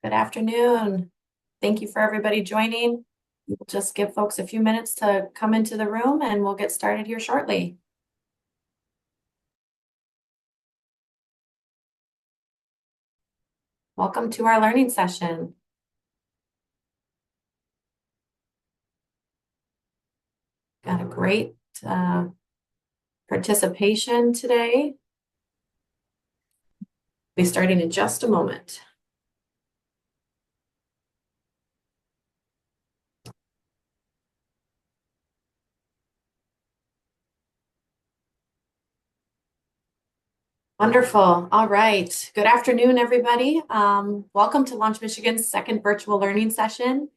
Good afternoon. Thank you for everybody joining. We'll just give folks a few minutes to come into the room and we'll get started here shortly. Welcome to our learning session. Got a great participation today. Be starting in just a moment. Wonderful. All right. Good afternoon, everybody. Welcome to Launch Michigan's second virtual learning session.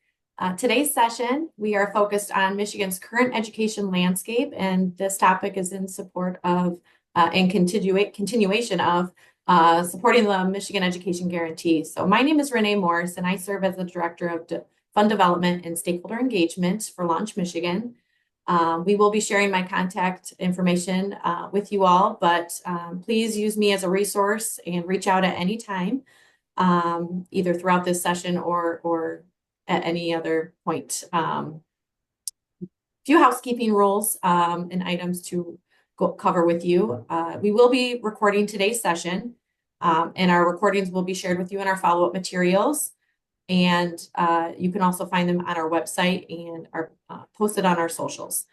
Today's session, we are focused on Michigan's current education landscape, and this topic is in support of and continuation of supporting the Michigan Education Guarantee. So my name is Renee Morse, and I serve as the Director of Fund Development and Stakeholder Engagement for Launch Michigan. We will be sharing my contact information with you all, but please use me as a resource and reach out at any time, either throughout this session or at any other point. Few housekeeping rules and items to cover with you. We will be recording today's session, and our recordings will be shared with you in our follow-up materials. And you can also find them on our website and are posted on our socials.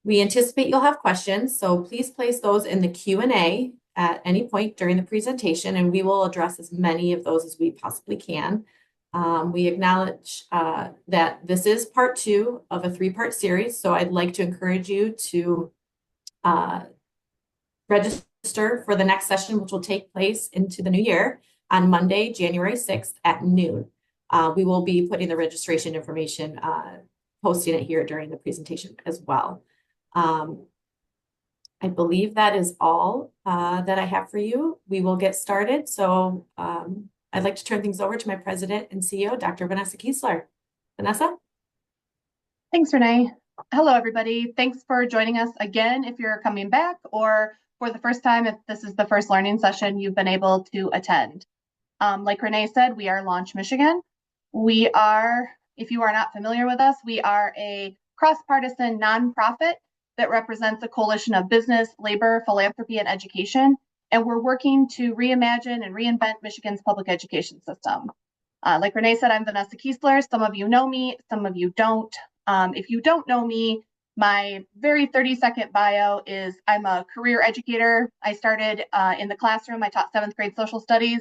We anticipate you'll have questions, so please place those in the Q&A at any point during the presentation, and we will address as many of those as we possibly can. We acknowledge that this is part 2 of a 3-part series, so I'd like to encourage you to register for the next session, which will take place into the new year on Monday, January 6th at noon. We will be putting the registration information, posting it here during the presentation as well. I believe that is all that I have for you. We will get started. So I'd like to turn things over to my president and CEO, Dr. Venessa Keesler. Vanessa? Thanks, Renee. Hello, everybody. Thanks for joining us again if you're coming back, or for the first time if this is the first learning session you've been able to attend. Like Renee said, we are Launch Michigan. We are, if you are not familiar with us, we are a cross-partisan nonprofit that represents a coalition of business, labor, philanthropy, and education. And we're working to reimagine and reinvent Michigan's public education system. Like Renee said, I'm Venessa Keesler. Some of you know me, some of you don't. If you don't know me, my very 30-second bio is I'm a career educator. I started in the classroom. I taught 7th grade social studies.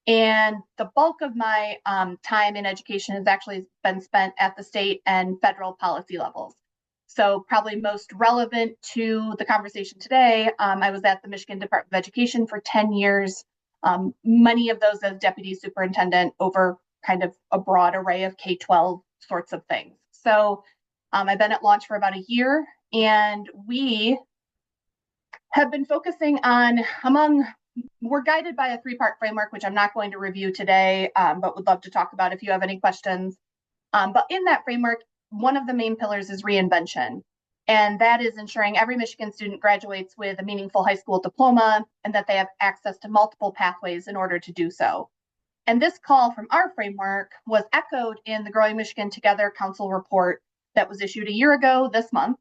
And the bulk of my time in education has actually been spent at the state and federal policy levels. So probably most relevant to the conversation today, I was at the Michigan Department of Education for 10 years, many of those as deputy superintendent over kind of a broad array of K-12 sorts of things. So I've been at Launch for about a year, and we have been focusing on, we're guided by a 3-part framework, which I'm not going to review today, but would love to talk about if you have any questions. But in that framework, one of the main pillars is reinvention. And that is ensuring every Michigan student graduates with a meaningful high school diploma and that they have access to multiple pathways in order to do so. And this call from our framework was echoed in the Growing Michigan Together Council report that was issued a year ago this month,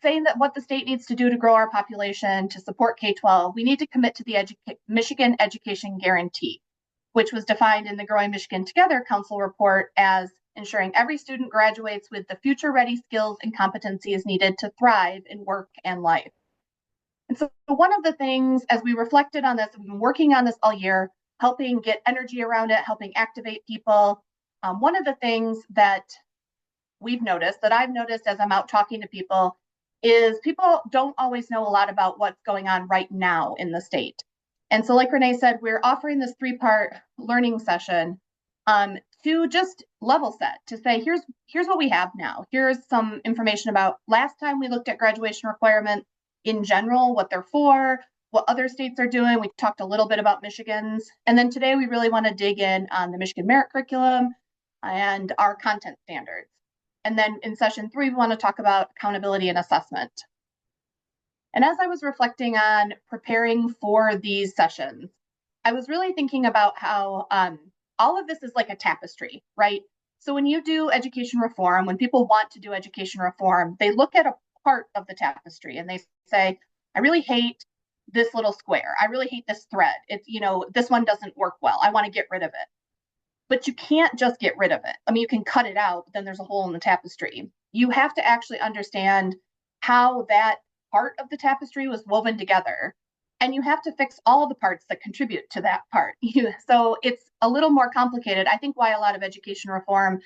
saying that what the state needs to do to grow our population to support K-12, we need to commit to the Michigan Education Guarantee, which was defined in the Growing Michigan Together Council report as ensuring every student graduates with the future-ready skills and competencies needed to thrive in work and life. And so one of the things, as we reflected on this, we've been working on this all year, helping get energy around it, helping activate people. One of the things that we've noticed, that I've noticed as I'm out talking to people, is people don't always know a lot about what's going on right now in the state. And so like Renee said, we're offering this 3-part learning session to just level set, to say, here's what we have now. Here's some information about last time we looked at graduation requirements in general, what they're for, what other states are doing. We talked a little bit about Michigan's. And then today we really want to dig in on the Michigan Merit Curriculum and our content standards. And then in session 3, we want to talk about accountability and assessment. And as I was reflecting on preparing for these sessions, I was really thinking about how all of this is like a tapestry, right? So when you do education reform, when people want to do education reform, they look at a part of the tapestry and they say, I really hate this little square. I really hate this thread. It's, this one doesn't work well. I want to get rid of it. But you can't just get rid of it. I mean, you can cut it out, but then there's a hole in the tapestry. You have to actually understand how that part of the tapestry was woven together. And you have to fix all the parts that contribute to that part. So it's a little more complicated. I think why a lot of education reform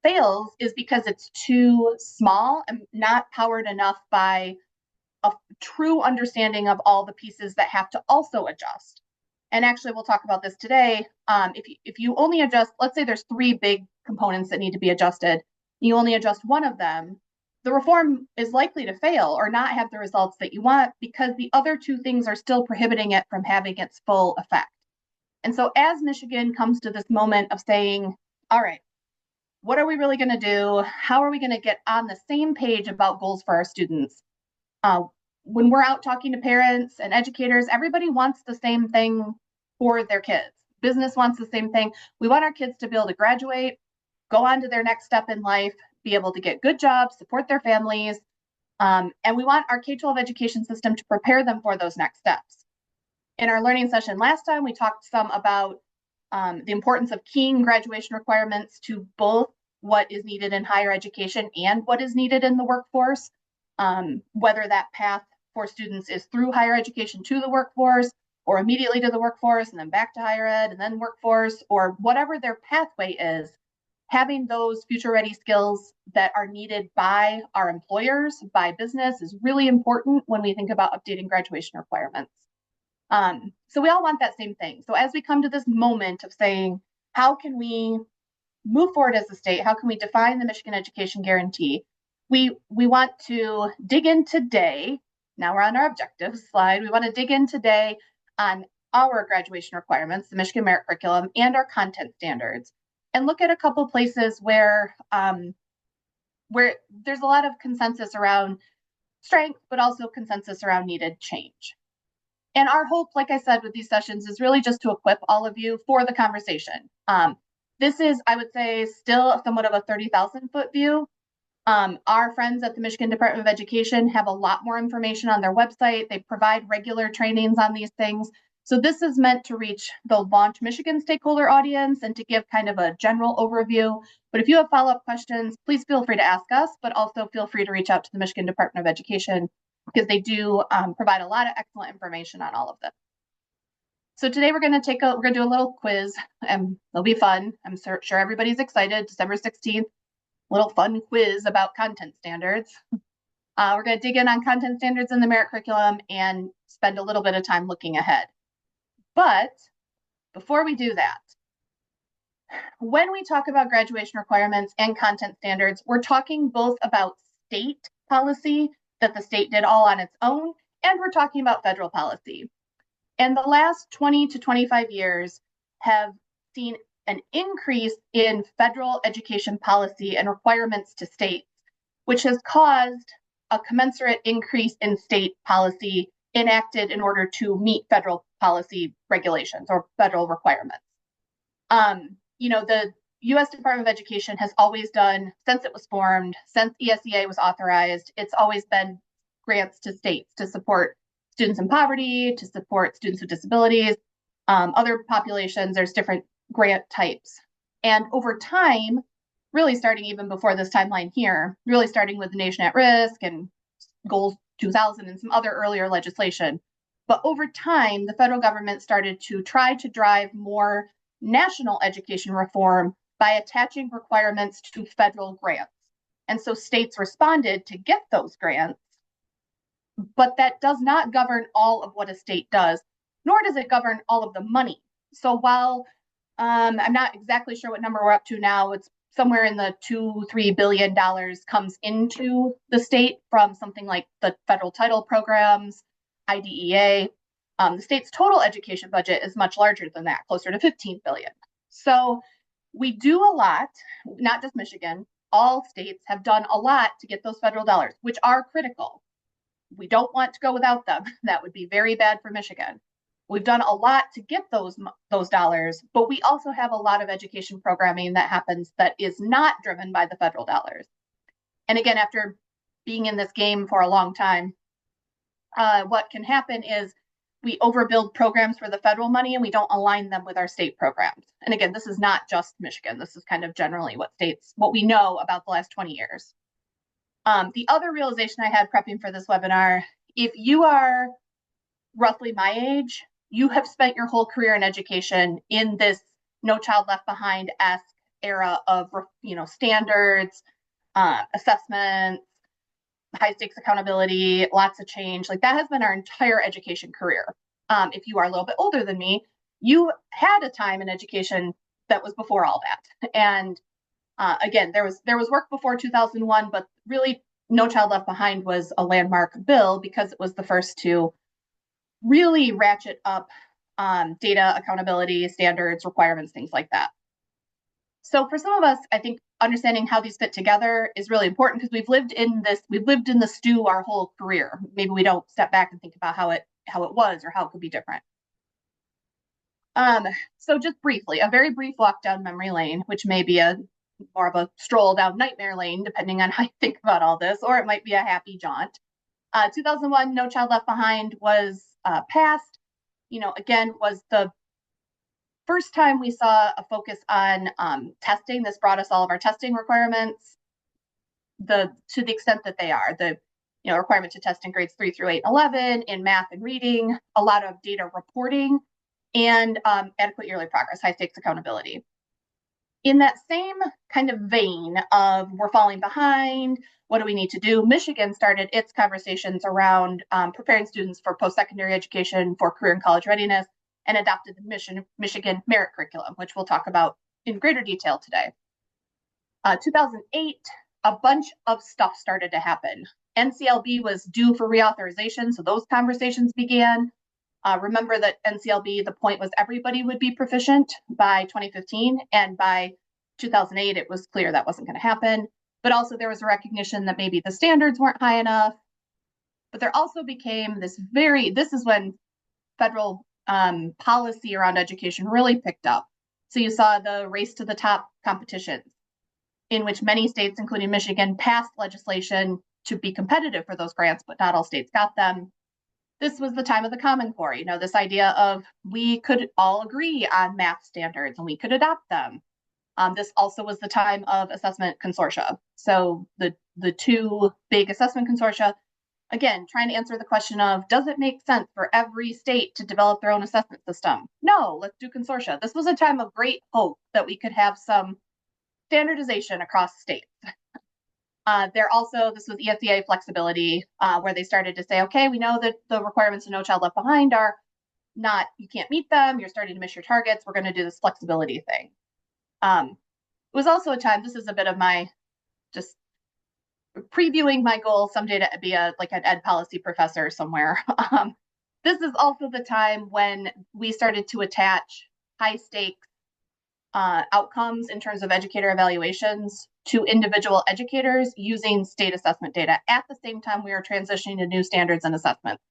fails is because it's too small and not powered enough by a true understanding of all the pieces that have to also adjust. And actually, we'll talk about this today. If you only adjust, let's say there's three big components that need to be adjusted, you only adjust one of them, the reform is likely to fail or not have the results that you want because the other two things are still prohibiting it from having its full effect. And so as Michigan comes to this moment of saying, all right, what are we really going to do? How are we going to get on the same page about goals for our students? When we're out talking to parents and educators, everybody wants the same thing for their kids. Business wants the same thing. We want our kids to be able to graduate, go on to their next step in life, be able to get good jobs, support their families. And we want our K-12 education system to prepare them for those next steps. In our learning session last time, we talked some about the importance of keying graduation requirements to both what is needed in higher education and what is needed in the workforce, whether that path for students is through higher education to the workforce or immediately to the workforce and then back to higher ed and then workforce, or whatever their pathway is, having those future ready skills that are needed by our employers, by business, is really important when we think about updating graduation requirements. So we all want that same thing. So as we come to this moment of saying, how can we move forward as a state? How can we define the Michigan Education Guarantee? We want to dig in today. Now we're on our objectives slide. We want to dig in today on our graduation requirements, the Michigan Merit Curriculum, and our content standards, and look at a couple places where there's a lot of consensus around strength, but also consensus around needed change. And our hope, like I said, with these sessions is really just to equip all of you for the conversation. This is, I would say, still somewhat of a 30,000-foot view. Our friends at the Michigan Department of Education have a lot more information on their website. They provide regular trainings on these things. So this is meant to reach the Launch Michigan stakeholder audience and to give kind of a general overview. But if you have follow-up questions, please feel free to ask us, but also feel free to reach out to the Michigan Department of Education because they do provide a lot of excellent information on all of this. So today we're going to do a little quiz, and it'll be fun. I'm sure everybody's excited. December 16th, little fun quiz about content standards. We're going to dig in on content standards in the merit curriculum and spend a little bit of time looking ahead. But before we do that, when we talk about graduation requirements and content standards, we're talking both about state policy that the state did all on its own, and we're talking about federal policy. And the last 20 to 25 years have seen an increase in federal education policy and requirements to states, which has caused a commensurate increase in state policy enacted in order to meet federal policy regulations or federal requirements. The U.S. Department of Education has always done, since it was formed, since ESEA was authorized, it's always been grants to states to support students in poverty, to support students with disabilities, other populations. There's different grant types. And over time, really starting even before this timeline here, really starting with the Nation at Risk and Goals 2000 and some other earlier legislation. But over time, the federal government started to try to drive more national education reform by attaching requirements to federal grants. And so states responded to get those grants, but that does not govern all of what a state does, nor does it govern all of the money. So while I'm not exactly sure what number we're up to now, it's somewhere in the $2-3 billion comes into the state from something like the federal title programs, IDEA. The state's total education budget is much larger than that, closer to $15 billion. So we do a lot, not just Michigan, all states have done a lot to get those federal dollars, which are critical. We don't want to go without them. That would be very bad for Michigan. We've done a lot to get those dollars, but we also have a lot of education programming that happens that is not driven by the federal dollars. And again, after being in this game for a long time, what can happen is we overbuild programs for the federal money and we don't align them with our state programs. And again, this is not just Michigan. This is kind of generally what we know about the last 20 years. The other realization I had prepping for this webinar, if you are roughly my age, you have spent your whole career in education in this No Child Left Behind-esque era of, standards, assessments, high stakes accountability, lots of change. Like that has been our entire education career. If you are a little bit older than me, you had a time in education that was before all that. And again, there was work before 2001, but really No Child Left Behind was a landmark bill because it was the first to really ratchet up data accountability, standards, requirements, things like that. So for some of us, I think understanding how these fit together is really important because we've lived in the stew our whole career. Maybe we don't step back and think about how it was or how it could be different. So just briefly, a very brief walk down memory lane, which may be more of a stroll down nightmare lane, depending on how you think about all this, or it might be a happy jaunt. 2001, No Child Left Behind was passed. Again, was the first time we saw a focus on testing. This brought us all of our testing requirements, to the extent that they are the requirement to test in grades 3 through 8 and 11 in math and reading, a lot of data reporting, and adequate yearly progress, high stakes accountability. In that same kind of vein of we're falling behind, what do we need to do? Michigan started its conversations around preparing students for post-secondary education, for career and college readiness, and adopted the Michigan Merit Curriculum, which we'll talk about in greater detail today. 2008, a bunch of stuff started to happen. NCLB was due for reauthorization, so those conversations began. Remember that NCLB, the point was everybody would be proficient by 2015, and by 2008, it was clear that wasn't going to happen. But also there was a recognition that maybe the standards weren't high enough. But there also became this is when federal policy around education really picked up. So you saw the race to the top competitions, in which many states, including Michigan, passed legislation to be competitive for those grants, but not all states got them. This was the time of the Common Core, this idea of we could all agree on math standards and we could adopt them. This also was the time of assessment consortia. So the two big assessment consortia, again, trying to answer the question of, does it make sense for every state to develop their own assessment system? No, let's do consortia. This was a time of great hope that we could have some standardization across states. This was ESEA flexibility, where they started to say, okay, we know that the requirements of No Child Left Behind are not, you can't meet them, you're starting to miss your targets, we're going to do this flexibility thing. It was also a time, this is a bit of my just previewing my goal someday to be an ed policy professor somewhere. This is also the time when we started to attach high stakes outcomes in terms of educator evaluations to individual educators using state assessment data at the same time we were transitioning to new standards and assessments.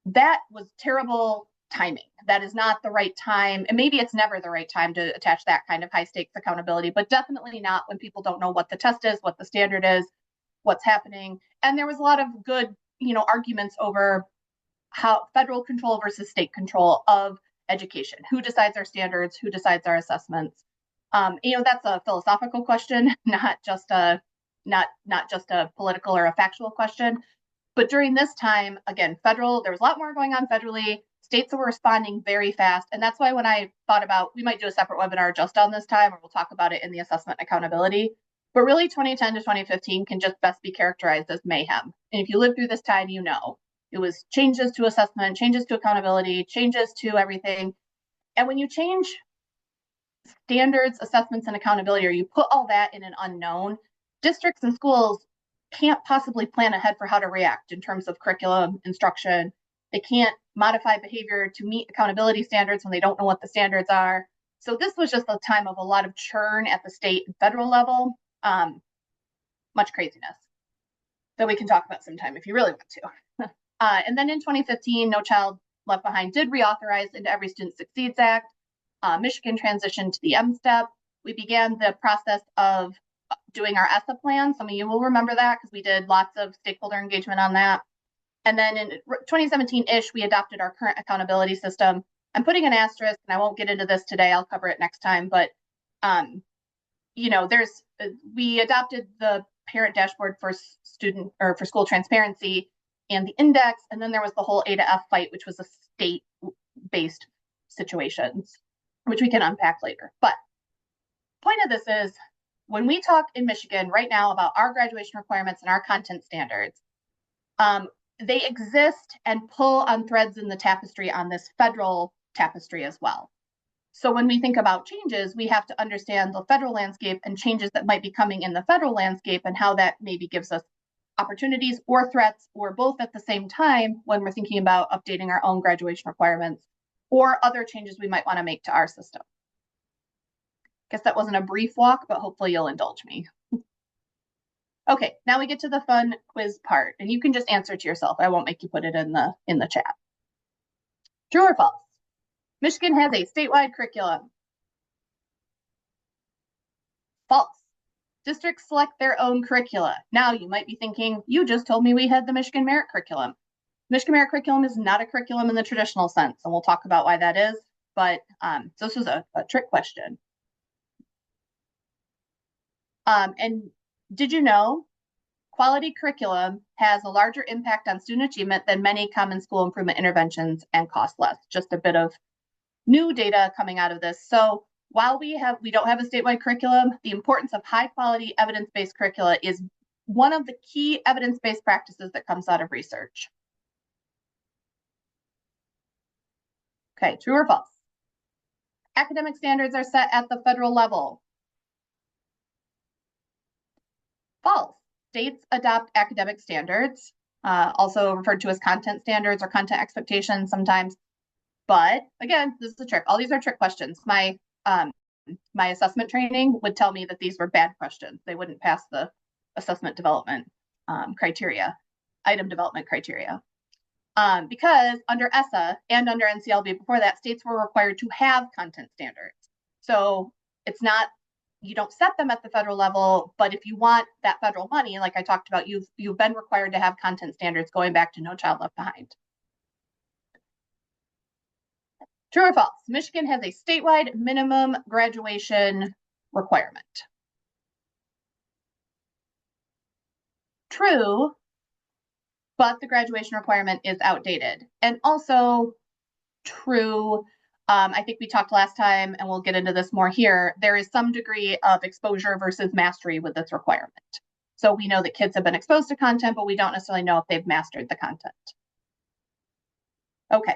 That was terrible timing. That is not the right time, and maybe it's never the right time to attach that kind of high stakes accountability, but definitely not when people don't know what the test is, what the standard is, what's happening. And there was a lot of good, arguments over how federal control versus state control of education. Who decides our standards? Who decides our assessments? That's a philosophical question, not just a political or a factual question. But during this time, again, there was a lot more going on federally. States were responding very fast. And that's why when I thought about, we might do a separate webinar just on this time, or we'll talk about it in the assessment accountability. But really 2010 to 2015 can just best be characterized as mayhem. And if you live through this time, it was changes to assessment, changes to accountability, changes to everything. And when you change standards, assessments, and accountability, or you put all that in an unknown, districts and schools can't possibly plan ahead for how to react in terms of curriculum, instruction. They can't modify behavior to meet accountability standards when they don't know what the standards are. So this was just a time of a lot of churn at the state and federal level, much craziness that we can talk about sometime if you really want to. And then in 2015, No Child Left Behind did reauthorize into Every Student Succeeds Act. Michigan transitioned to the M-STEP. We began the process of doing our ESSA plan. Some of you will remember that because we did lots of stakeholder engagement on that. And then in 2017-ish, we adopted our current accountability system. I'm putting an asterisk, and I won't get into this today. I'll cover it next time. But, we adopted the parent dashboard for school transparency and the index. And then there was the whole A to F fight, which was a state-based situations, which we can unpack later. But point of this is, when we talk in Michigan right now about our graduation requirements and our content standards, they exist and pull on threads in the tapestry on this federal tapestry as well. So when we think about changes, we have to understand the federal landscape and changes that might be coming in the federal landscape and how that maybe gives us opportunities or threats or both at the same time when we're thinking about updating our own graduation requirements or other changes we might want to make to our system. Guess that wasn't a brief walk, but hopefully you'll indulge me. Okay, now we get to the fun quiz part, and you can just answer to yourself. I won't make you put it in the chat. True or false? Michigan has a statewide curriculum. False. Districts select their own curricula. Now you might be thinking, you just told me we had the Michigan Merit Curriculum. Michigan Merit Curriculum is not a curriculum in the traditional sense, and we'll talk about why that is, but this was a trick question. And did you know quality curriculum has a larger impact on student achievement than many common school improvement interventions and cost less? Just a bit of new data coming out of this. So while we don't have a statewide curriculum, the importance of high quality evidence-based curricula is one of the key evidence-based practices that comes out of research. Okay, true or false? Academic standards are set at the federal level. False. States adopt academic standards, also referred to as content standards or content expectations sometimes. But again, this is a trick. All these are trick questions. My assessment training would tell me that these were bad questions. They wouldn't pass the assessment development criteria, item development criteria. Because under ESSA and under NCLB before that, states were required to have content standards. So it's not, you don't set them at the federal level, but if you want that federal money, like I talked about, you've been required to have content standards going back to No Child Left Behind. True or false? Michigan has a statewide minimum graduation requirement. True, but the graduation requirement is outdated. And also true, I think we talked last time, and we'll get into this more here, there is some degree of exposure versus mastery with this requirement. So we know that kids have been exposed to content, but we don't necessarily know if they've mastered the content. Okay.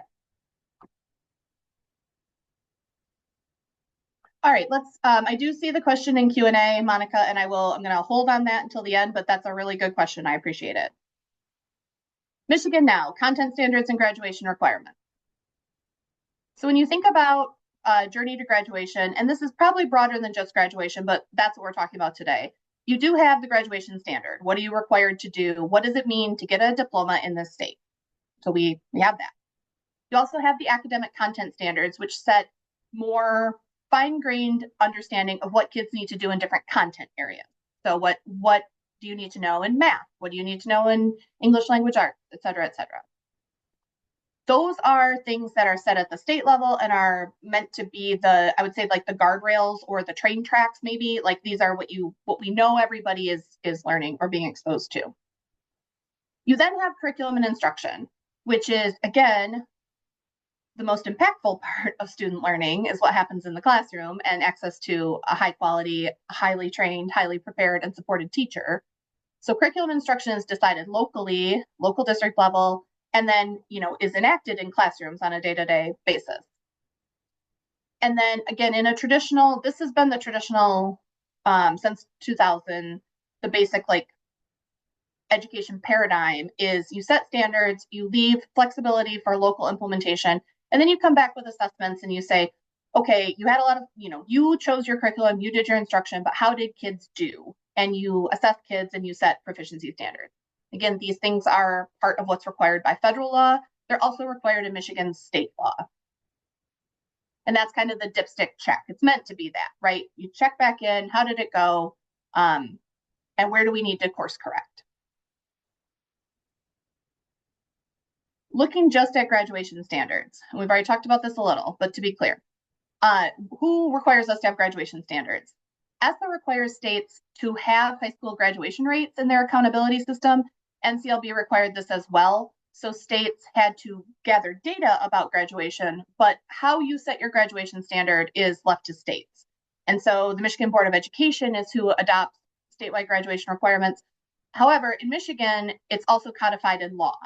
All right, let's, I do see the question in Q&A, Monica, and I'm gonna hold on that until the end, but that's a really good question. I appreciate it. Michigan Now, content standards and graduation requirements. So when you think about journey to graduation, and this is probably broader than just graduation, but that's what we're talking about today. You do have the graduation standard. What are you required to do? What does it mean to get a diploma in this state? So we have that. You also have the academic content standards, which set more fine-grained understanding of what kids need to do in different content areas. So what do you need to know in math? What do you need to know in English language arts, et cetera, et cetera? Those are things that are set at the state level and are meant to be I would say like the guardrails or the train tracks, maybe. Like these are what we know everybody is learning or being exposed to. You then have curriculum and instruction, which is, again, the most impactful part of student learning is what happens in the classroom and access to a high quality, highly trained, highly prepared and supported teacher. So curriculum instruction is decided locally, local district level, and then, is enacted in classrooms on a day-to-day basis. And then again, this has been the traditional since 2000, the basic education paradigm is you set standards, you leave flexibility for local implementation, and then you come back with assessments and you say, okay, you had a lot of, you chose your curriculum, you did your instruction, but how did kids do? And you assess kids and you set proficiency standards. Again, these things are part of what's required by federal law, they're also required in Michigan's state law. And that's kind of the dipstick check. It's meant to be that, right? You check back in, how did it go? And where do we need to course correct? Looking just at graduation standards, and we've already talked about this a little, but to be clear, who requires us to have graduation standards? ESSA requires states to have high school graduation rates in their accountability system. NCLB required this as well. So states had to gather data about graduation, but how you set your graduation standard is left to states. And so the Michigan Board of Education is who adopts statewide graduation requirements. However, in Michigan, it's also codified in law.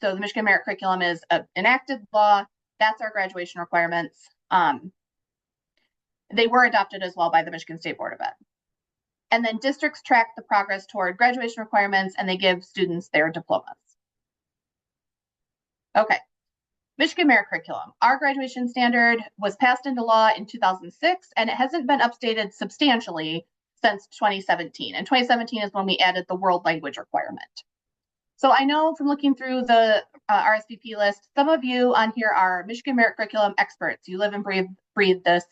So the Michigan Merit Curriculum is an enacted law. That's our graduation requirements. They were adopted as well by the Michigan State Board of Ed. And then districts track the progress toward graduation requirements, and they give students their diplomas. Okay, Michigan Merit Curriculum. Our graduation standard was passed into law in 2006, and it hasn't been updated substantially since 2017. And 2017 is when we added the world language requirement. So I know from looking through the RSVP list, some of you on here are Michigan Merit Curriculum experts. You live and breathe this.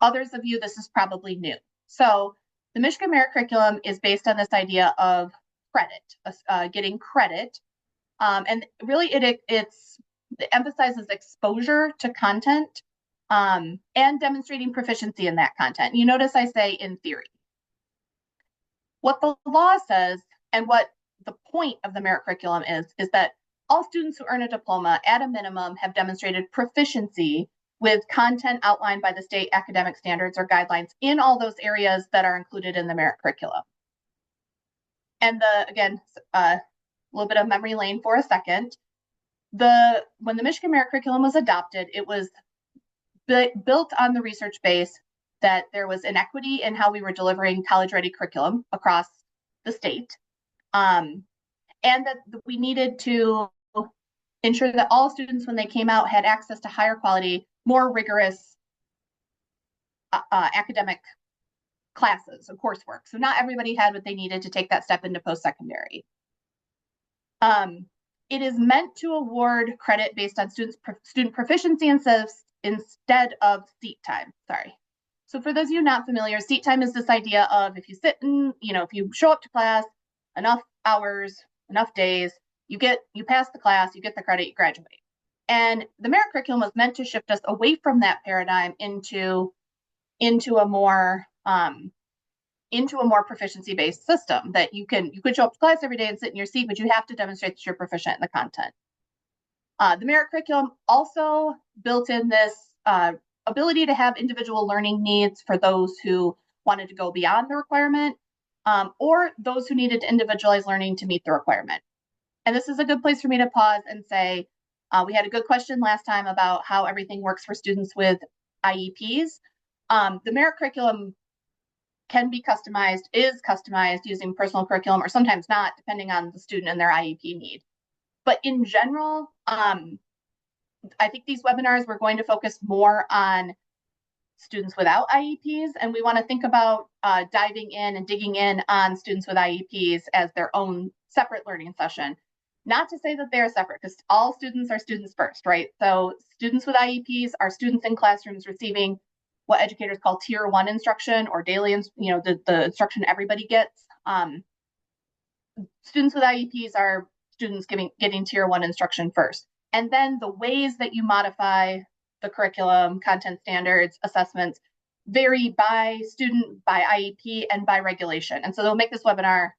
Others of you, this is probably new. So the Michigan Merit Curriculum is based on this idea of credit, getting credit. And really it emphasizes exposure to content and demonstrating proficiency in that content. You notice I say in theory. What the law says and what the point of the merit curriculum is that all students who earn a diploma at a minimum have demonstrated proficiency with content outlined by the state academic standards or guidelines in all those areas that are included in the merit curriculum. And again, a little bit of memory lane for a second. When the Michigan Merit Curriculum was adopted, it was built on the research base that there was inequity in how we were delivering college-ready curriculum across the state, and that we needed to ensure that all students, when they came out, had access to higher quality, more rigorous academic classes and coursework. So not everybody had what they needed to take that step into post-secondary. It is meant to award credit based on student proficiency instead of seat time. Sorry. So for those of you not familiar, seat time is this idea of if you sit in, if you show up to class enough hours, enough days, you pass the class, you get the credit, you graduate. And the merit curriculum was meant to shift us away from that paradigm into a more proficiency-based system that you could show up to class every day and sit in your seat, but you have to demonstrate that you're proficient in the content. The merit curriculum also built in this ability to have individual learning needs for those who wanted to go beyond the requirement, or those who needed to individualize learning to meet the requirement. And this is a good place for me to pause and say, we had a good question last time about how everything works for students with IEPs. The merit curriculum can be customized, is customized using personal curriculum, or sometimes not, depending on the student and their IEP need. But in general, I think these webinars, we're going to focus more on students without IEPs, and we want to think about diving in and digging in on students with IEPs as their own separate learning session. Not to say that they're separate, because all students are students first, right? So students with IEPs are students in classrooms receiving what educators call tier 1 instruction, or daily, the instruction everybody gets. Students with IEPs are students getting tier 1 instruction first. And then the ways that you modify the curriculum, content standards, assessments vary by student, by IEP, and by regulation. And so they'll make this webinar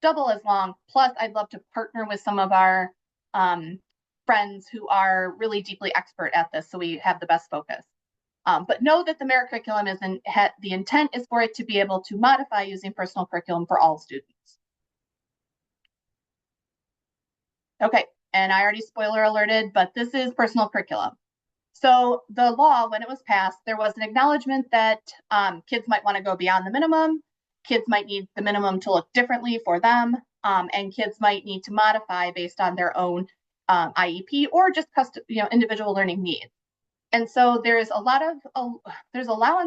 double as long. Plus, I'd love to partner with some of our friends who are really deeply expert at this, so we have the best focus. But know that the merit curriculum the intent is for it to be able to modify using personal curriculum for all students. Okay, and I already spoiler alerted, but this is personal curriculum. So the law, when it was passed, there was an acknowledgement that kids might want to go beyond the minimum. Kids might need the minimum to look differently for them, and kids might need to modify based on their own IEP or just individual learning needs. And so there's allowance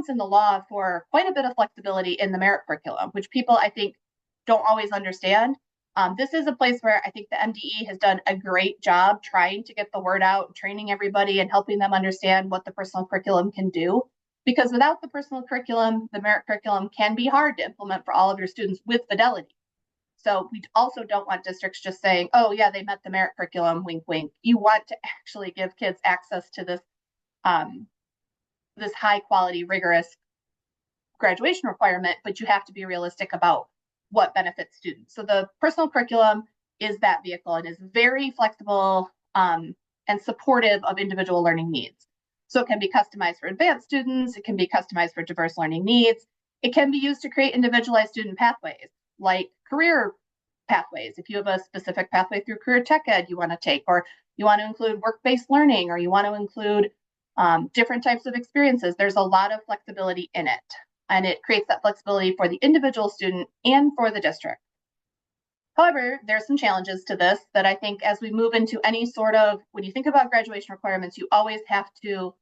in the law for quite a bit of flexibility in the merit curriculum, which people, I think, don't always understand. This is a place where I think the MDE has done a great job trying to get the word out, training everybody and helping them understand what the personal curriculum can do. Because without the personal curriculum, the merit curriculum can be hard to implement for all of your students with fidelity. So we also don't want districts just saying, oh yeah, they met the merit curriculum, wink, wink. You want to actually give kids access to this high quality, rigorous graduation requirement, but you have to be realistic about what benefits students. So the personal curriculum is that vehicle and is very flexible and supportive of individual learning needs. So it can be customized for advanced students, it can be customized for diverse learning needs, it can be used to create individualized student pathways, like career pathways. If you have a specific pathway through career tech ed you want to take, or you want to include work-based learning, or you want to include different types of experiences, there's a lot of flexibility in it. And it creates that flexibility for the individual student and for the district. However, there's some challenges to this that I think as we move into any sort of, when you think about graduation requirements, you always have to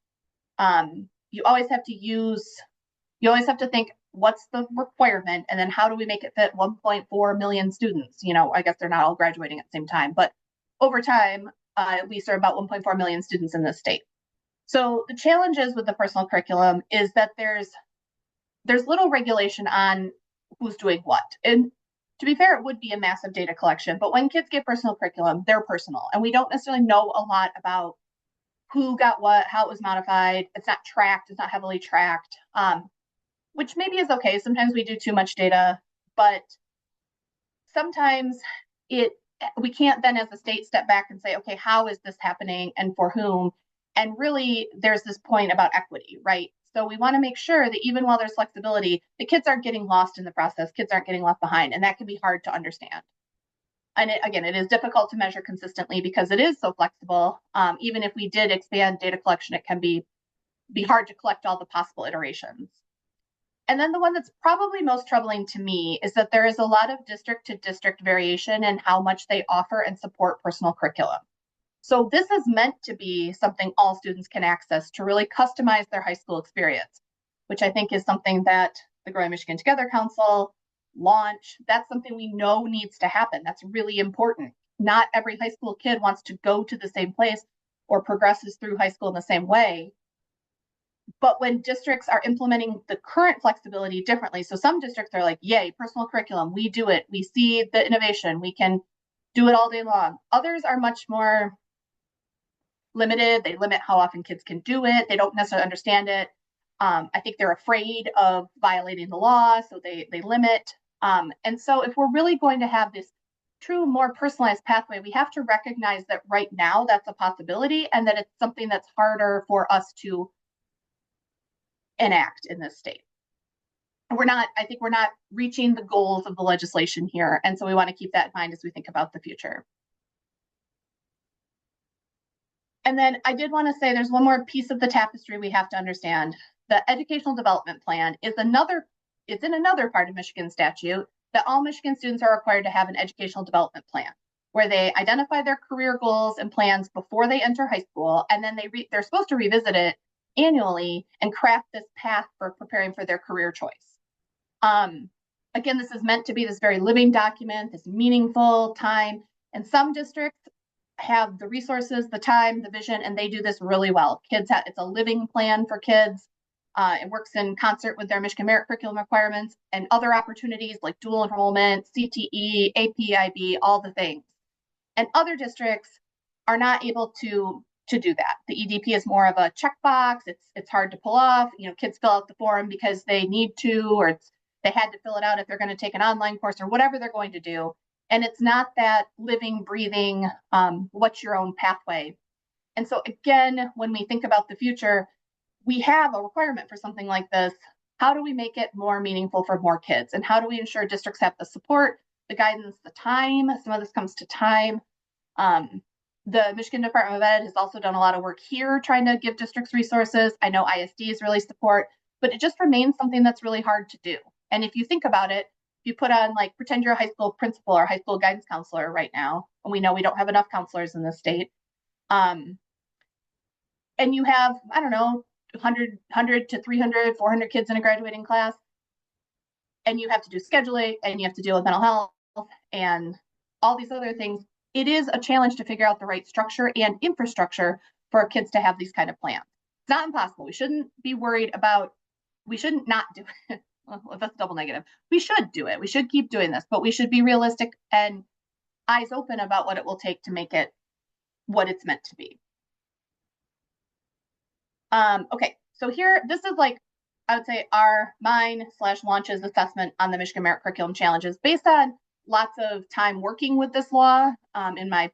think what's the requirement and then how do we make it fit 1.4 million students? I guess they're not all graduating at the same time, but over time, we serve about 1.4 million students in this state. So the challenges with the personal curriculum is that there's little regulation on who's doing what. And to be fair, it would be a massive data collection, but when kids get personal curriculum, they're personal. And we don't necessarily know a lot about who got what, how it was modified. It's not tracked, it's not heavily tracked, which maybe is okay. Sometimes we do too much data, but sometimes we can't then as a state step back and say, okay, how is this happening and for whom? And really, there's this point about equity, right? So we want to make sure that even while there's flexibility, the kids aren't getting lost in the process. Kids aren't getting left behind, and that can be hard to understand. And it is difficult to measure consistently because it is so flexible. Even if we did expand data collection, it can be hard to collect all the possible iterations. And then the one that's probably most troubling to me is that there is a lot of district to district variation in how much they offer and support personal curriculum. So this is meant to be something all students can access to really customize their high school experience, which I think is something that the Growing Michigan Together Council launch. That's something we know needs to happen. That's really important. Not every high school kid wants to go to the same place or progresses through high school in the same way. But when districts are implementing the current flexibility differently, so some districts are like, yay, personal curriculum, we do it. We see the innovation. We can do it all day long. Others are much more limited. They limit how often kids can do it. They don't necessarily understand it. I think they're afraid of violating the law, so they limit. And so if we're really going to have this true, more personalized pathway, we have to recognize that right now that's a possibility and that it's something that's harder for us to enact in this state. I think we're not reaching the goals of the legislation here. And so we want to keep that in mind as we think about the future. And then I did want to say there's one more piece of the tapestry we have to understand. The educational development plan is in another part of Michigan statute that all Michigan students are required to have an educational development plan where they identify their career goals and plans before they enter high school, and then they're supposed to revisit it annually and craft this path for preparing for their career choice. Again, this is meant to be this very living document, this meaningful time, and some districts have the resources, the time, the vision, and they do this really well. It's a living plan for kids. It works in concert with their Michigan Merit Curriculum requirements and other opportunities like dual enrollment, CTE, APIB, all the things. And other districts are not able to do that. The EDP is more of a checkbox. It's hard to pull off. Kids fill out the form because they need to, or they had to fill it out if they're going to take an online course or whatever they're going to do. And it's not that living, breathing, what's your own pathway. And so again, when we think about the future, we have a requirement for something like this. How do we make it more meaningful for more kids? And how do we ensure districts have the support, the guidance, the time? Some of this comes to time. The Michigan Department of Ed has also done a lot of work here trying to give districts resources. I know ISDs really support, but it just remains something that's really hard to do. And if you think about it, you put on pretend you're a high school principal or high school guidance counselor right now, and we know we don't have enough counselors in this state. And you have, I don't know, 100 to 300, 400 kids in a graduating class, and you have to do scheduling and you have to deal with mental health and all these other things, it is a challenge to figure out the right structure and infrastructure for kids to have these kind of plans. It's not impossible. We shouldn't be worried about, we shouldn't not do it. Well, that's double negative. We should do it. We should keep doing this, but we should be realistic and eyes open about what it will take to make it what it's meant to be. Okay, so here, this is like, I would say mine/launch's assessment on the Michigan Merit Curriculum Challenges based on lots of time working with this law in my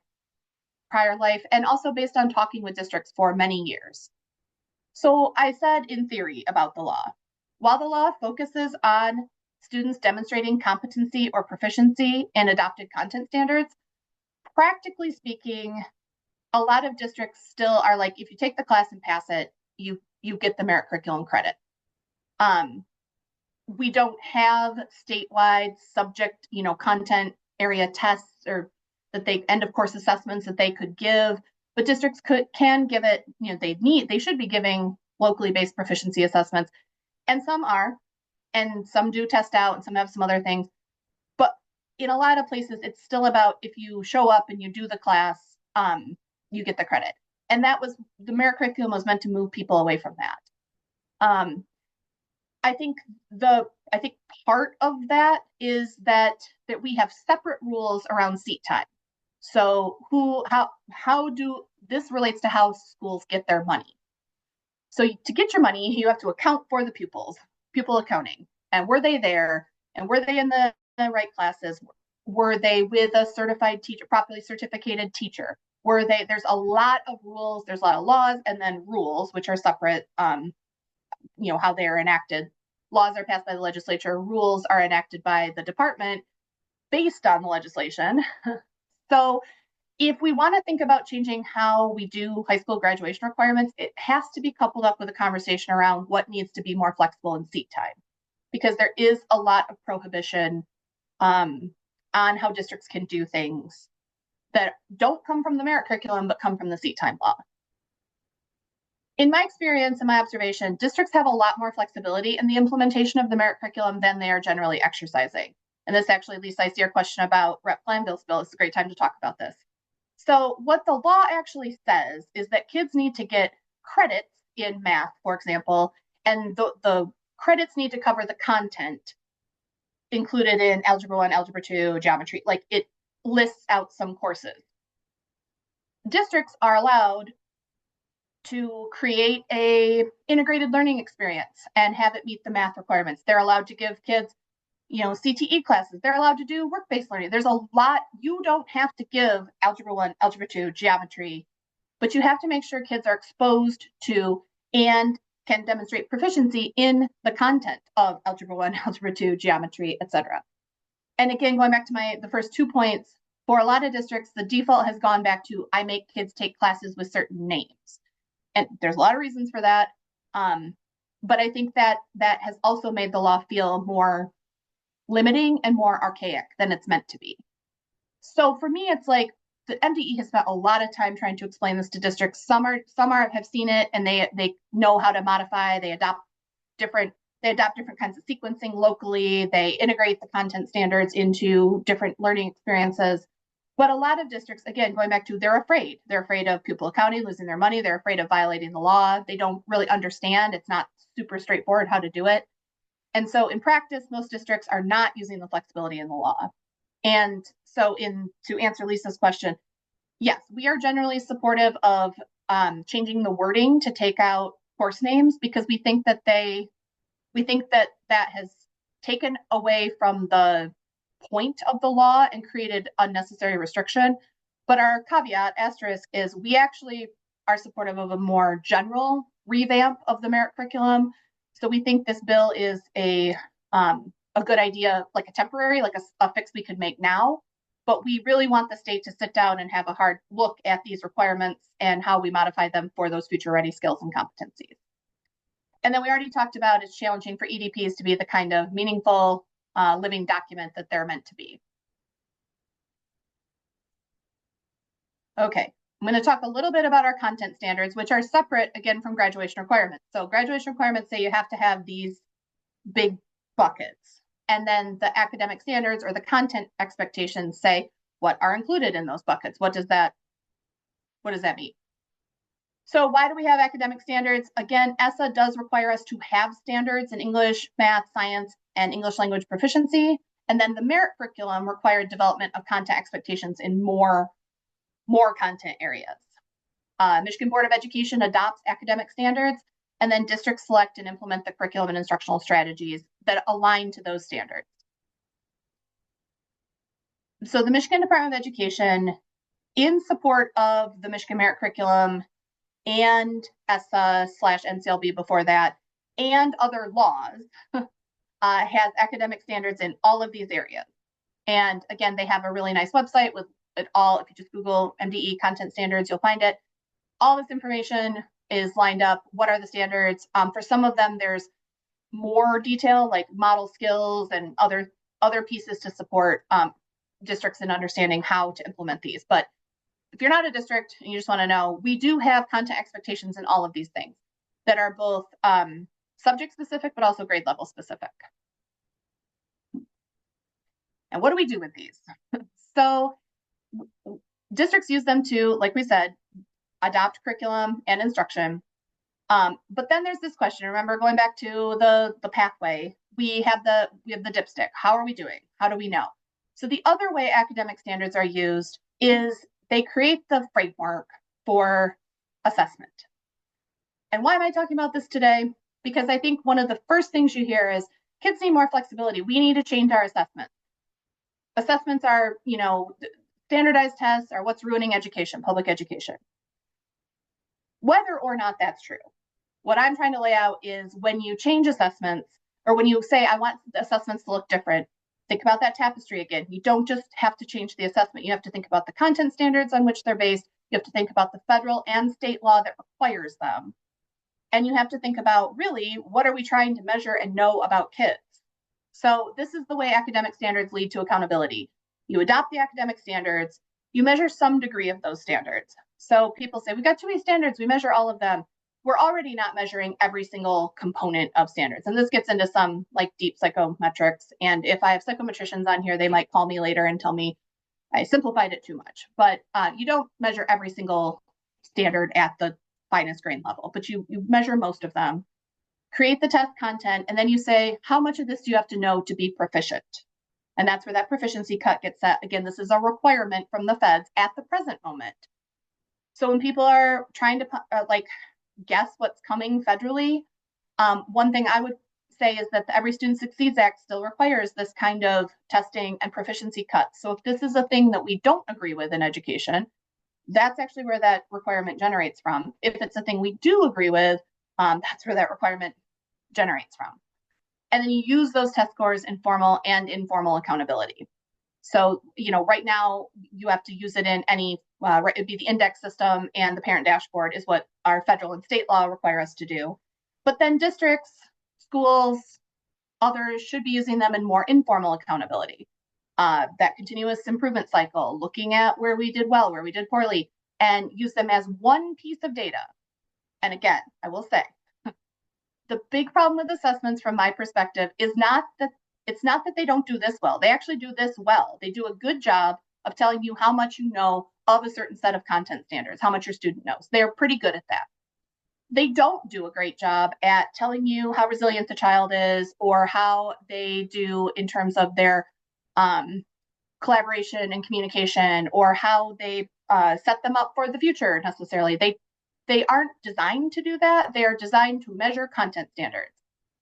prior life, and also based on talking with districts for many years. So I said in theory about the law, while the law focuses on students demonstrating competency or proficiency in adopted content standards, practically speaking, a lot of districts still are like, if you take the class and pass it, you get the merit curriculum credit. We don't have statewide subject, content area tests or that they end of course assessments that they could give, but districts can give it, they should be giving locally based proficiency assessments, and some are, and some do test out, and some have some other things. But in a lot of places, it's still about if you show up and you do the class, you get the credit. And that was, the merit curriculum was meant to move people away from that. I think part of that is that we have separate rules around seat time. So this relates to how schools get their money. So to get your money, you have to account for the pupil accounting. And were they there? And were they in the right classes? Were they with a certified teacher, properly certificated teacher? There's a lot of rules, there's a lot of laws, and then rules, which are separate, how they're enacted. Laws are passed by the legislature, rules are enacted by the department based on the legislation. So if we want to think about changing how we do high school graduation requirements, it has to be coupled up with a conversation around what needs to be more flexible in seat time, because there is a lot of prohibition on how districts can do things that don't come from the merit curriculum, but come from the seat time law. In my experience and my observation, districts have a lot more flexibility in the implementation of the merit curriculum than they are generally exercising. And this actually, Lisa, I see your question about Rep. Planville's bill. It's a great time to talk about this. So what the law actually says is that kids need to get credits in math, for example, and the credits need to cover the content included in Algebra 1, Algebra 2, Geometry. Like, it lists out some courses. Districts are allowed to create a integrated learning experience and have it meet the math requirements. They're allowed to give kids, CTE classes. They're allowed to do work-based learning. There's a lot. You don't have to give Algebra 1, Algebra 2, Geometry, but you have to make sure kids are exposed to and can demonstrate proficiency in the content of Algebra 1, Algebra 2, Geometry, etc. And again, going back to the first 2 points, for a lot of districts, the default has gone back to, I make kids take classes with certain names. And there's a lot of reasons for that. But I think that has also made the law feel more limiting and more archaic than it's meant to be. So for me, it's like the MDE has spent a lot of time trying to explain this to districts. Some have seen it and they know how to modify. They adopt different kinds of sequencing locally. They integrate the content standards into different learning experiences. But a lot of districts, again, going back to, they're afraid. They're afraid of pupil accounting, losing their money. They're afraid of violating the law. They don't really understand. It's not super straightforward how to do it. And so in practice, most districts are not using the flexibility in the law. And so to answer Lisa's question, yes, we are generally supportive of changing the wording to take out course names, because we think that has taken away from the point of the law and created unnecessary restriction. But our caveat asterisk is we actually are supportive of a more general revamp of the merit curriculum. So we think this bill is a good idea, like a temporary, like a fix we could make now. But we really want the state to sit down and have a hard look at these requirements and how we modify them for those future ready skills and competencies. And then we already talked about it's challenging for EDPs to be the kind of meaningful living document that they're meant to be. Okay, I'm going to talk a little bit about our content standards, which are separate, again, from graduation requirements. So graduation requirements say you have to have these big buckets. And then the academic standards or the content expectations say, what are included in those buckets? What does that mean? So why do we have academic standards? Again, ESSA does require us to have standards in English, math, science, and English language proficiency. And then the merit curriculum required development of content expectations in more content areas. Michigan Board of Education adopts academic standards, and then districts select and implement the curriculum and instructional strategies that align to those standards. So the Michigan Department of Education, in support of the Michigan Merit Curriculum and ESSA/NCLB before that, and other laws, has academic standards in all of these areas. And again, they have a really nice website with it all. If you just Google MDE content standards, you'll find it. All this information is lined up. What are the standards? For some of them, there's more detail, like model skills and other pieces to support districts in understanding how to implement these. But if you're not a district and you just want to know, we do have content expectations in all of these things that are both subject specific, but also grade level specific. And what do we do with these? So districts use them to, like we said, adopt curriculum and instruction. But then there's this question. Remember, going back to the pathway, we have the dipstick. How are we doing? How do we know? So the other way academic standards are used is they create the framework for assessment. And why am I talking about this today? Because I think one of the first things you hear is kids need more flexibility. We need to change our assessments. Assessments are, standardized tests are what's ruining education, public education. Whether or not that's true, what I'm trying to lay out is when you change assessments, or when you say, I want the assessments to look different, think about that tapestry again. You don't just have to change the assessment. You have to think about the content standards on which they're based. You have to think about the federal and state law that requires them. And you have to think about, really, what are we trying to measure and know about kids? So this is the way academic standards lead to accountability. You adopt the academic standards, you measure some degree of those standards. So people say, we got too many standards, we measure all of them. We're already not measuring every single component of standards. And this gets into some deep psychometrics. And if I have psychometricians on here, they might call me later and tell me I simplified it too much. But you don't measure every single standard at the finest grain level, but you measure most of them, create the test content, and then you say, how much of this do you have to know to be proficient? And that's where that proficiency cut gets set. Again, this is a requirement from the feds at the present moment. So when people are trying to guess what's coming federally, one thing I would say is that the Every Student Succeeds Act still requires this kind of testing and proficiency cuts. So if this is a thing that we don't agree with in education, that's actually where that requirement generates from. If it's a thing we do agree with, that's where that requirement generates from. And then you use those test scores in formal and informal accountability. So, right now you have to use it in any, it'd be the index system and the parent dashboard is what our federal and state law require us to do. But then districts, schools, others should be using them in more informal accountability. That continuous improvement cycle, looking at where we did well, where we did poorly, and use them as one piece of data. And again, I will say, the big problem with assessments from my perspective is not that they don't do this well. They actually do this well. They do a good job of telling you how much you know of a certain set of content standards, how much your student knows. They're pretty good at that. They don't do a great job at telling you how resilient the child is or how they do in terms of their collaboration and communication, or how they set them up for the future necessarily. They aren't designed to do that. They are designed to measure content standards.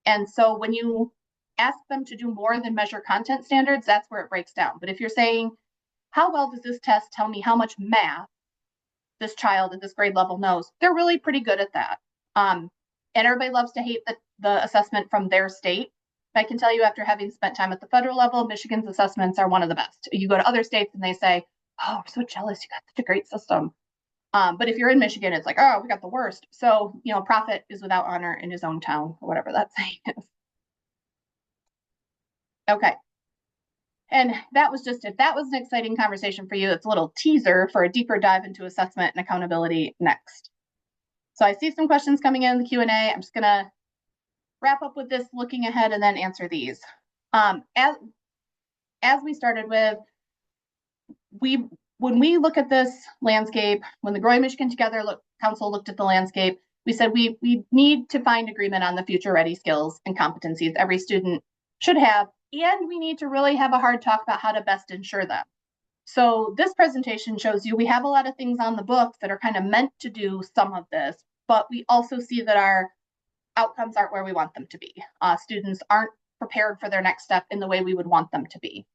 And so when you ask them to do more than measure content standards, that's where it breaks down. But if you're saying, how well does this test tell me how much math this child at this grade level knows? They're really pretty good at that. And everybody loves to hate the assessment from their state. I can tell you, after having spent time at the federal level, Michigan's assessments are one of the best. You go to other states and they say, oh, I'm so jealous, you got such a great system. But if you're in Michigan, it's like, oh, we got the worst. So, prophet is without honor in his own town, or whatever that saying is. Okay. And if that was an exciting conversation for you, it's a little teaser for a deeper dive into assessment and accountability next. So I see some questions coming in the Q&A. I'm just going to wrap up with this, looking ahead, and then answer these. As we started with, when we look at this landscape, when the Growing Michigan Together Council looked at the landscape, we said we need to find agreement on the future ready skills and competencies every student should have, and we need to really have a hard talk about how to best ensure them. So this presentation shows you we have a lot of things on the books that are kind of meant to do some of this, but we also see that our outcomes aren't where we want them to be. Students aren't prepared for their next step in the way we would want them to be.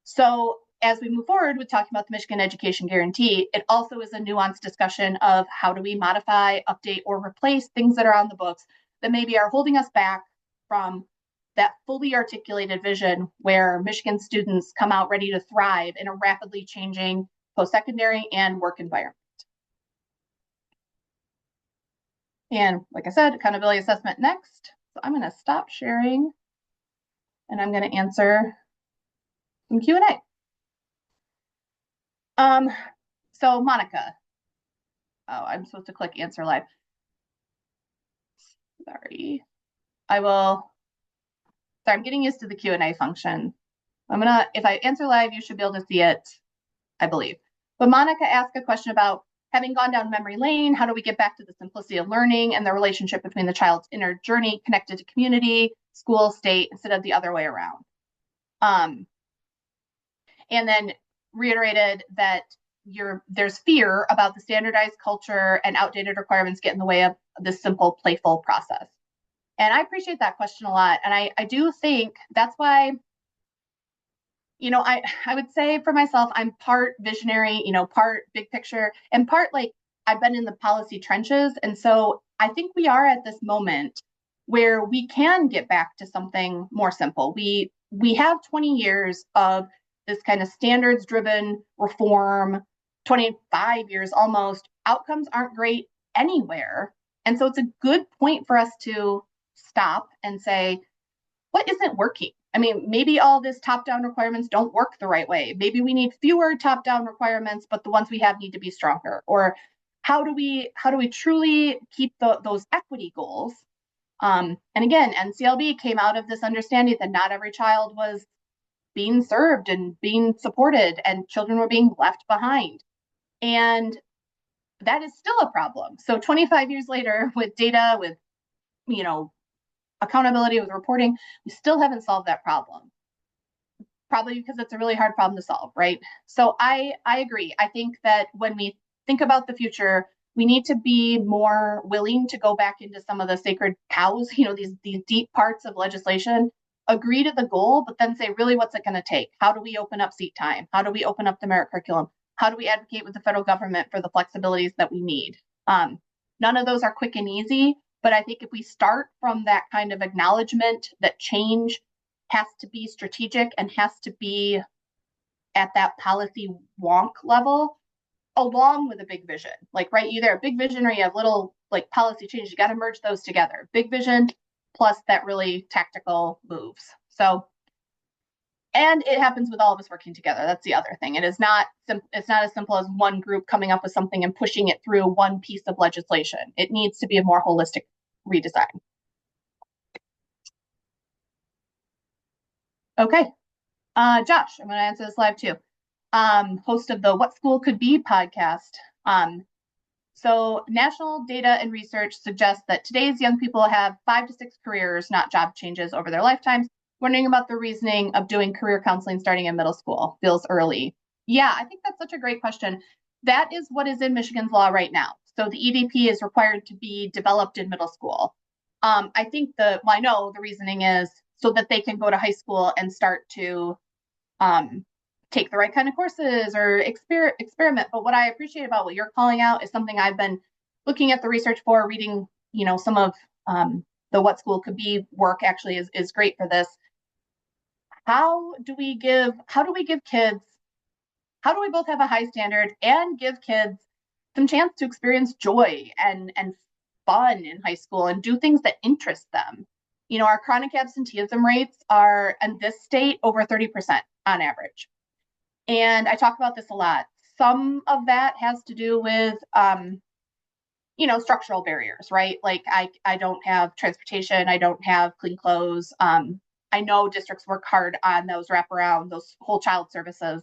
So as we move forward with talking about the Michigan Education Guarantee, it also is a nuanced discussion of how do we modify, update, or replace things that are on the books that maybe are holding us back from that fully articulated vision where Michigan students come out ready to thrive in a rapidly changing post-secondary and work environment. And like I said, accountability assessment next. So I'm going to stop sharing and I'm going to answer some Q&A. So Monica. Oh, I'm supposed to click answer live. Sorry. Sorry, I'm getting used to the Q&A function. If I answer live, you should be able to see it, I believe. But Monica asked a question about having gone down memory lane, how do we get back to the simplicity of learning and the relationship between the child's inner journey connected to community, school, state, instead of the other way around? And then reiterated that there's fear about the standardized culture and outdated requirements get in the way of this simple, playful process. And I appreciate that question a lot. And I do think that's why, I would say for myself, I'm part visionary, part big picture, and part like I've been in the policy trenches. And so I think we are at this moment where we can get back to something more simple. We have 20 years of this kind of standards driven reform, 25 years almost. Outcomes aren't great anywhere. And so it's a good point for us to stop and say, what isn't working? I mean, maybe all this top-down requirements don't work the right way. Maybe we need fewer top-down requirements, but the ones we have need to be stronger. Or how do we truly keep those equity goals? And again, NCLB came out of this understanding that not every child was being served and being supported, and children were being left behind. And that is still a problem. So 25 years later, with data, with accountability, with reporting, we still haven't solved that problem. Probably because it's a really hard problem to solve, right? So I agree. I think that when we think about the future, we need to be more willing to go back into some of the sacred cows, these deep parts of legislation, agree to the goal, but then say, really, what's it going to take? How do we open up seat time? How do we open up the merit curriculum? How do we advocate with the federal government for the flexibilities that we need? None of those are quick and easy, but I think if we start from that kind of acknowledgement that change has to be strategic and has to be at that policy wonk level, along with a big vision, like, right, either a big vision or you have little like policy changes, you got to merge those together. Big vision plus that really tactical moves. So, and it happens with all of us working together. That's the other thing. It's not as simple as one group coming up with something and pushing it through one piece of legislation. It needs to be a more holistic redesign. Okay. Josh, I'm going to answer this live too. Host of the What School Could Be podcast. So national data and research suggests that today's young people have 5 to 6 careers, not job changes over their lifetimes. Wondering about the reasoning of doing career counseling starting in middle school. Feels early. Yeah, I think that's such a great question. That is what is in Michigan's law right now. So the EDP is required to be developed in middle school. I think I know the reasoning is so that they can go to high school and start to take the right kind of courses or experiment. But what I appreciate about what you're calling out is something I've been looking at the research for, reading, some of the What School Could Be work actually is great for this. How do we both have a high standard and give kids some chance to experience joy and fun in high school and do things that interest them? Our chronic absenteeism rates are in this state over 30% on average. And I talk about this a lot. Some of that has to do with, structural barriers, right? Like I don't have transportation, I don't have clean clothes. I know districts work hard on those wraparound, those whole child services.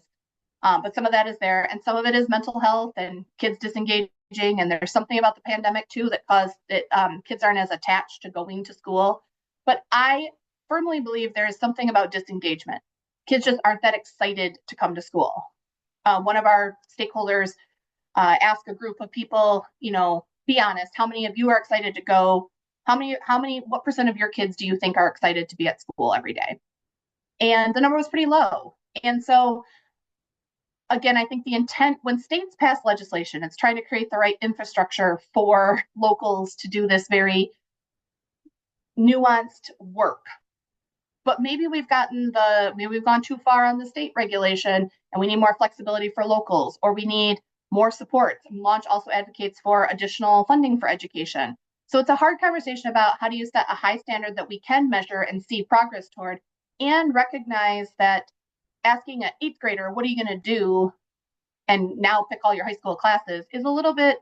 But some of that is there, and some of it is mental health and kids disengaging. And there's something about the pandemic too that caused it. Kids aren't as attached to going to school. But I firmly believe there is something about disengagement. Kids just aren't that excited to come to school. One of our stakeholders asked a group of people, be honest, how many of you are excited to go? What percent of your kids do you think are excited to be at school every day? And the number was pretty low. And so, again, I think the intent when states pass legislation, it's trying to create the right infrastructure for locals to do this very nuanced work. But maybe we've gone too far on the state regulation and we need more flexibility for locals, or we need more support. Launch also advocates for additional funding for education. So it's a hard conversation about how do you set a high standard that we can measure and see progress toward, and recognize that asking an 8th grader, what are you going to do? And now pick all your high school classes is a little bit,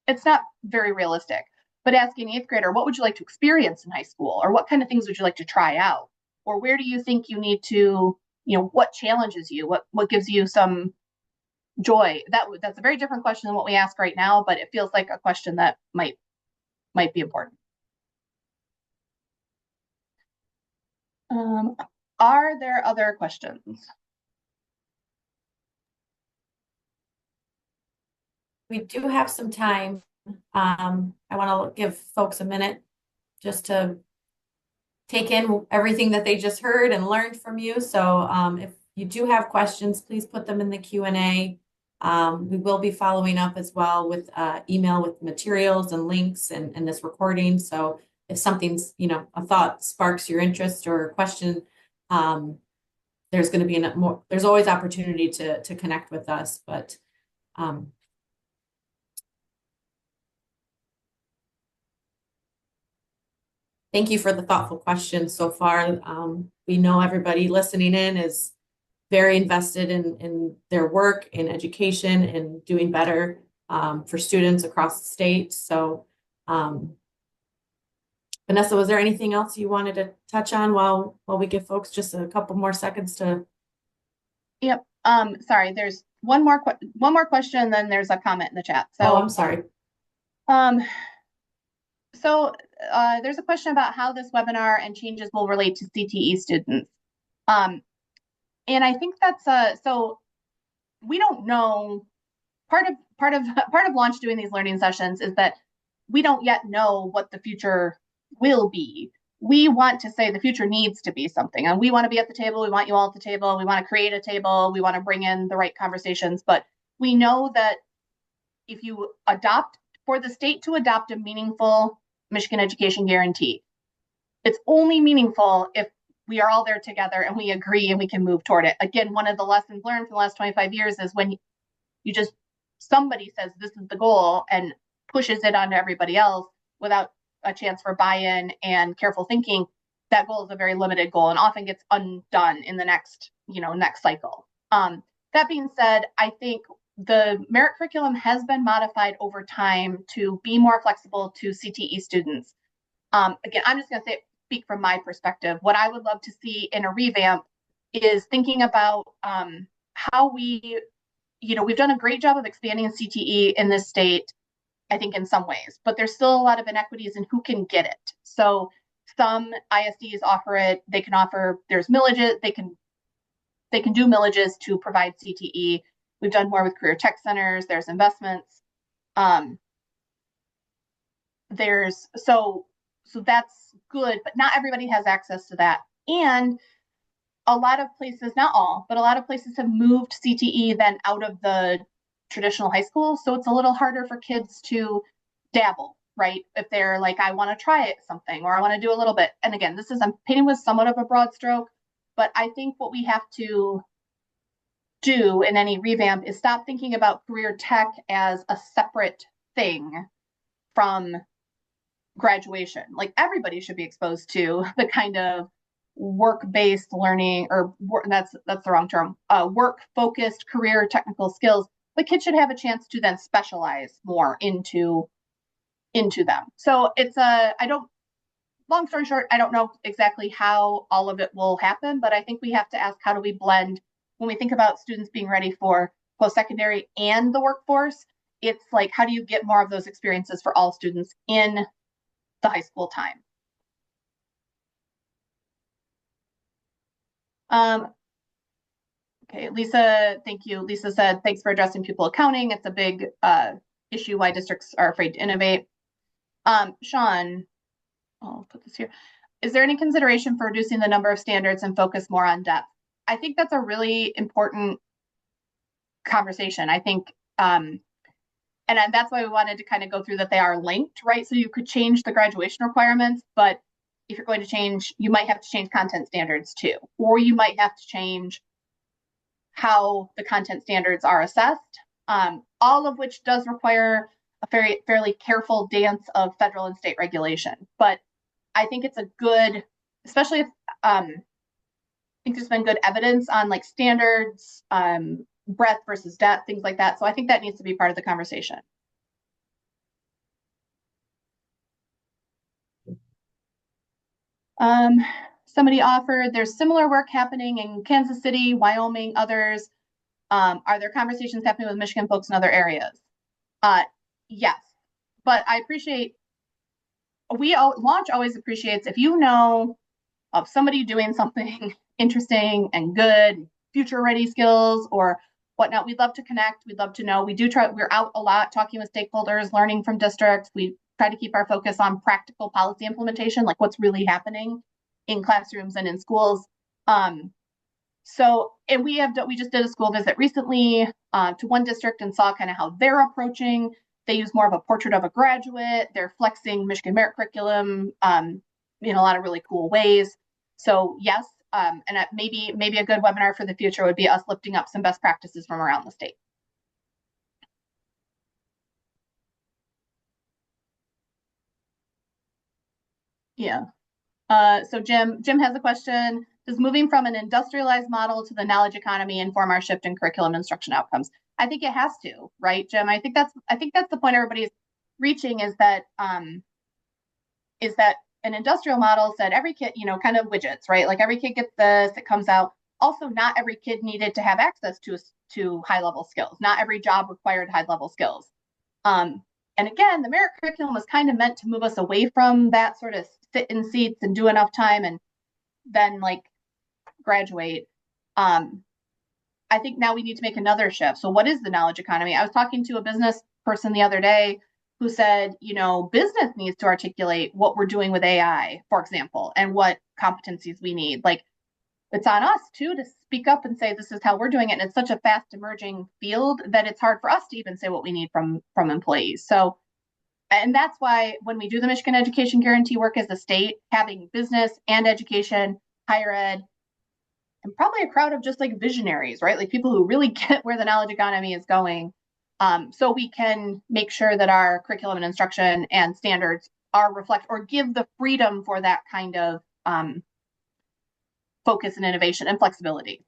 it's not very realistic. But asking an 8th grader, what would you like to experience in high school? Or what kind of things would you like to try out? Or where do you think you need to, what challenges you? What gives you some joy? That's a very different question than what we ask right now, but it feels like a question that might be important. Are there other questions? We do have some time. I want to give folks a minute just to take in everything that they just heard and learned from you. So if you do have questions, please put them in the Q&A. We will be following up as well with email with materials and links and this recording. So if something's, a thought sparks your interest or a question, there's going to be there's always opportunity to connect with us, but thank you for the thoughtful questions so far. We know everybody listening in is very invested in their work, in education, and doing better for students across the state. So, Vanessa, was there anything else you wanted to touch on while we give folks just a couple more seconds to? Yep. Sorry, there's one more question, then there's a comment in the chat. So, I'm sorry. So there's a question about how this webinar and changes will relate to CTE students. And I think that's so we don't know. Part of Launch doing these learning sessions is that we don't yet know what the future will be. We want to say the future needs to be something, and we want to be at the table. We want you all at the table. We want to create a table. We want to bring in the right conversations. But we know that if you for the state to adopt a meaningful Michigan education guarantee, it's only meaningful if we are all there together and we agree and we can move toward it. Again, one of the lessons learned from the last 25 years is when somebody says this is the goal and pushes it onto everybody else without a chance for buy-in and careful thinking, that goal is a very limited goal and often gets undone in the next cycle. That being said, I think the merit curriculum has been modified over time to be more flexible to CTE students. Again, I'm just going to speak from my perspective. What I would love to see in a revamp is thinking about how we've done a great job of expanding CTE in this state, I think in some ways, but there's still a lot of inequities in who can get it. So some ISDs offer it. There's millages. They can do millages to provide CTE. We've done more with career tech centers. There's investments. So that's good, but not everybody has access to that. And a lot of places, not all, but a lot of places have moved CTE then out of the traditional high school. So it's a little harder for kids to dabble, right? If they're like, I want to try something, or I want to do a little bit. And again, I'm painting with somewhat of a broad stroke, but I think what we have to do in any revamp is stop thinking about career tech as a separate thing from graduation. Like everybody should be exposed to the kind of work-based learning, or that's the wrong term, work-focused career technical skills. The kids should have a chance to then specialize more into them. So it's long story short, I don't know exactly how all of it will happen, but I think we have to ask, how do we blend when we think about students being ready for post-secondary and the workforce, it's like, how do you get more of those experiences for all students in the high school time? Okay, Lisa, thank you. Lisa said, thanks for addressing pupil accounting. It's a big issue why districts are afraid to innovate. Sean, I'll put this here. Is there any consideration for reducing the number of standards and focus more on depth? I think that's a really important conversation. I think, and that's why we wanted to kind of go through that they are linked, right? So you could change the graduation requirements, but if you're going to change, you might have to change content standards too, or you might have to change how the content standards are assessed, all of which does require a fairly careful dance of federal and state regulation. But I think it's a good, especially if I think there's been good evidence on like standards, breadth versus depth, things like that. So I think that needs to be part of the conversation. Somebody offered, there's similar work happening in Kansas City, Wyoming, others. Are there conversations happening with Michigan folks in other areas? Yes, but I appreciate, Launch always appreciates if you know of somebody doing something interesting and good, future ready skills or whatnot. We'd love to connect. We'd love to know. We're out a lot talking with stakeholders, learning from districts. We try to keep our focus on practical policy implementation, like what's really happening in classrooms and in schools. And we just did a school visit recently to one district and saw kind of how they're approaching. They use more of a portrait of a graduate. They're flexing Michigan merit curriculum in a lot of really cool ways. So yes, and maybe a good webinar for the future would be us lifting up some best practices from around the state. Yeah. So Jim has a question. Does moving from an industrialized model to the knowledge economy inform our shift in curriculum instruction outcomes? I think it has to, right, Jim? I think that's the point everybody's reaching is that an industrial model said every kid, kind of widgets, right? Like every kid gets this, it comes out. Also, not every kid needed to have access to high level skills. Not every job required high level skills. And again, the merit curriculum was kind of meant to move us away from that sort of sit in seats and do enough time and then like graduate. I think now we need to make another shift. So what is the knowledge economy? I was talking to a business person the other day who said, business needs to articulate what we're doing with AI, for example, and what competencies we need. Like it's on us too to speak up and say this is how we're doing it. And it's such a fast emerging field that it's hard for us to even say what we need from employees. So, and that's why when we do the Michigan Education Guarantee work as a state, having business and education, higher ed, and probably a crowd of just like visionaries, right? Like people who really get where the knowledge economy is going. So we can make sure that our curriculum and instruction and standards are reflect or give the freedom for that kind of focus and innovation and flexibility.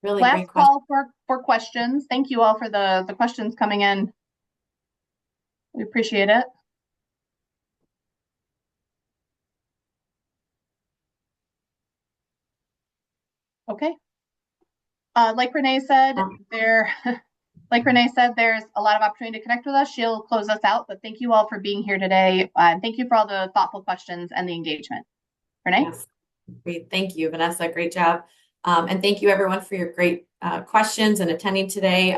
Really Last great question. call for questions. Thank you all for the questions coming in. We appreciate it. Okay. Like Renee said, there's a lot of opportunity to connect with us. She'll close us out, but thank you all for being here today. Thank you for all the thoughtful questions and the engagement. Renee? Yes. Great. Thank you, Vanessa. Great job. And thank you everyone for your great questions and attending today.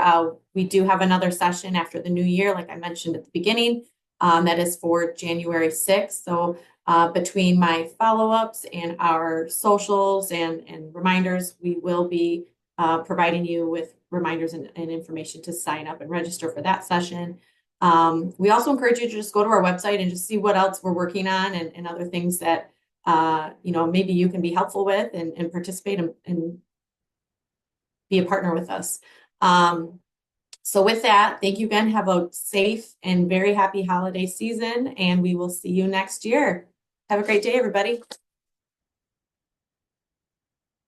We do have another session after the new year, like I mentioned at the beginning, that is for January 6th. So between my follow-ups and our socials and reminders, we will be providing you with reminders and information to sign up and register for that session. We also encourage you to just go to our website and just see what else we're working on and other things that maybe you can be helpful with and participate and be a partner with us. So with that, thank you again. Have a safe and very happy holiday season, and we will see you next year. Have a great day, everybody.